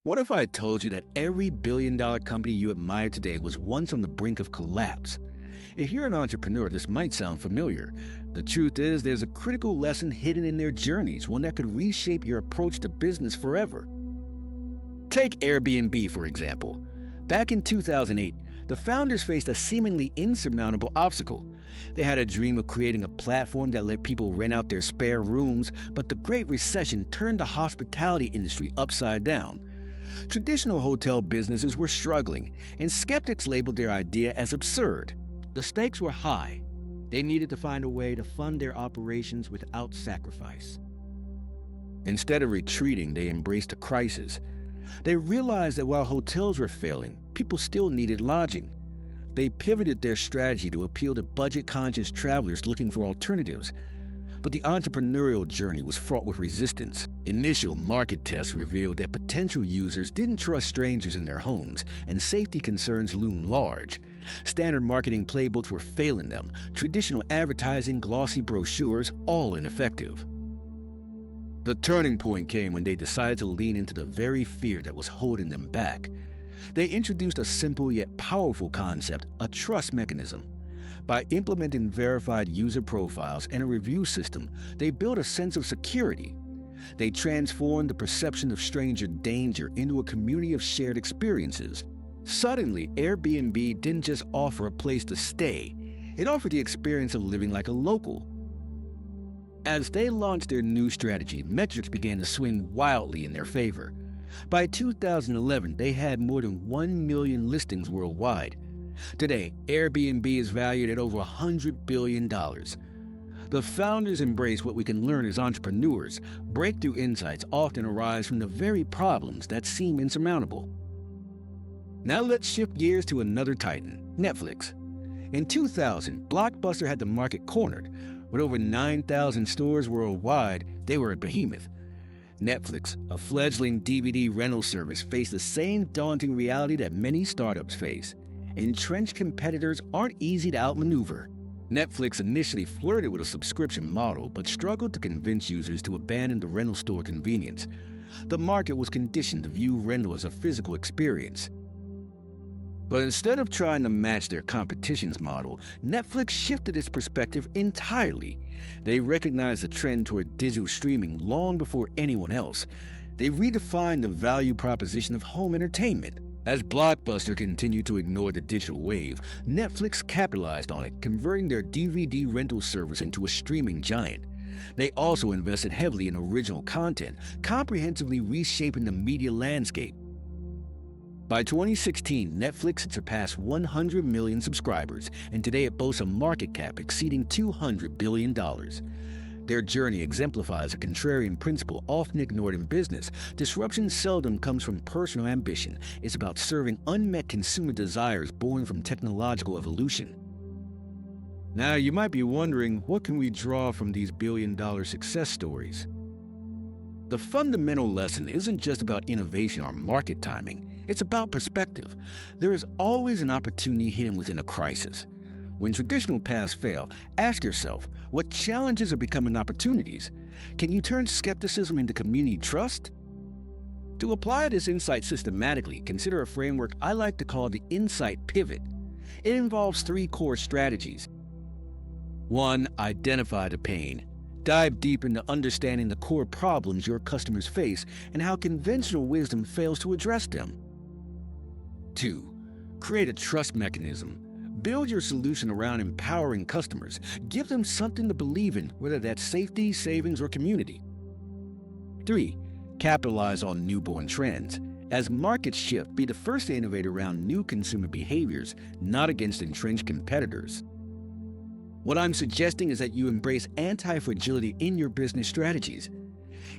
What if I told you that every billion-dollar company you admire today was once on the brink of collapse? If you're an entrepreneur, this might sound familiar. The truth is, there's a critical lesson hidden in their journeys, one that could reshape your approach to business forever. Take Airbnb, for example. Back in 2008, the founders faced a seemingly insurmountable obstacle. They had a dream of creating a platform that let people rent out their spare rooms, but the Great Recession turned the hospitality industry upside down. Traditional hotel businesses were struggling, and skeptics labeled their idea as absurd. The stakes were high. They needed to find a way to fund their operations without sacrifice. Instead of retreating, they embraced a crisis. They realized that while hotels were failing, people still needed lodging. They pivoted their strategy to appeal to budget-conscious travelers looking for alternatives. But the entrepreneurial journey was fraught with resistance. Initial market tests revealed that potential users didn't trust strangers in their homes, and safety concerns loomed large. Standard marketing playbooks were failing them, traditional advertising, glossy brochures, all ineffective. The turning point came when they decided to lean into the very fear that was holding them back. They introduced a simple yet powerful concept, a trust mechanism. By implementing verified user profiles and a review system, they built a sense of security. They transformed the perception of stranger danger into a community of shared experiences. Suddenly, Airbnb didn't just offer a place to stay, it offered the experience of living like a local. As they launched their new strategy, metrics began to swing wildly in their favor. By 2011, they had more than 1 million listings worldwide. Today, Airbnb is valued at over $100 billion. The founders embrace what we can learn as entrepreneurs. Breakthrough insights often arise from the very problems that seem insurmountable. Now let's shift gears to another titan, Netflix. In 2000, Blockbuster had the market cornered. With over 9,000 stores worldwide, they were a behemoth. Netflix, a fledgling DVD rental service, faced the same daunting reality that many startups face. Entrenched competitors aren't easy to outmaneuver. Netflix initially flirted with a subscription model, but struggled to convince users to abandon the rental store convenience. The market was conditioned to view rental as a physical experience. But instead of trying to match their competition's model, Netflix shifted its perspective entirely. They recognized the trend toward digital streaming long before anyone else. They redefined the value proposition of home entertainment. As Blockbuster continued to ignore the digital wave, Netflix capitalized on it, converting their DVD rental service into a streaming giant. They also invested heavily in original content, comprehensively reshaping the media landscape. By 2016, Netflix had surpassed 100 million subscribers, and today it boasts a market cap exceeding $200 billion. Their journey exemplifies a contrarian principle often ignored in business. Disruption seldom comes from personal ambition. It's about serving unmet consumer desires born from technological evolution. Now, you might be wondering, what can we draw from these billion-dollar success stories? The fundamental lesson isn't just about innovation or market timing. It's about perspective. There is always an opportunity hidden within a crisis. When traditional paths fail, ask yourself, what challenges are becoming opportunities? Can you turn skepticism into community trust? To apply this insight systematically, consider a framework I like to call the insight pivot. It involves 3 core strategies. 1. Identify the pain. Dive deep into understanding the core problems your customers face and how conventional wisdom fails to address them. 2. Create a trust mechanism. Build your solution around empowering customers. Give them something to believe in, whether that's safety, savings, or community. 3. Capitalize on newborn trends. As markets shift, be the first to innovate around new consumer behaviors, not against entrenched competitors. What I'm suggesting is that you embrace anti-fragility in your business strategies.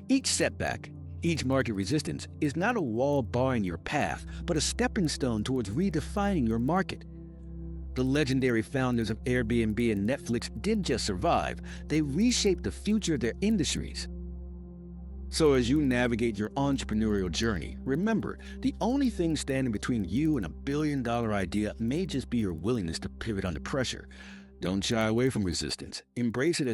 Each setback, each market resistance, is not a wall barring your path, but a stepping stone towards redefining your market. The legendary founders of Airbnb and Netflix didn't just survive, they reshaped the future of their industries. So as you navigate your entrepreneurial journey, remember, the only thing standing between you and a billion-dollar idea may just be your willingness to pivot under pressure. Don't shy away from resistance. Embrace it as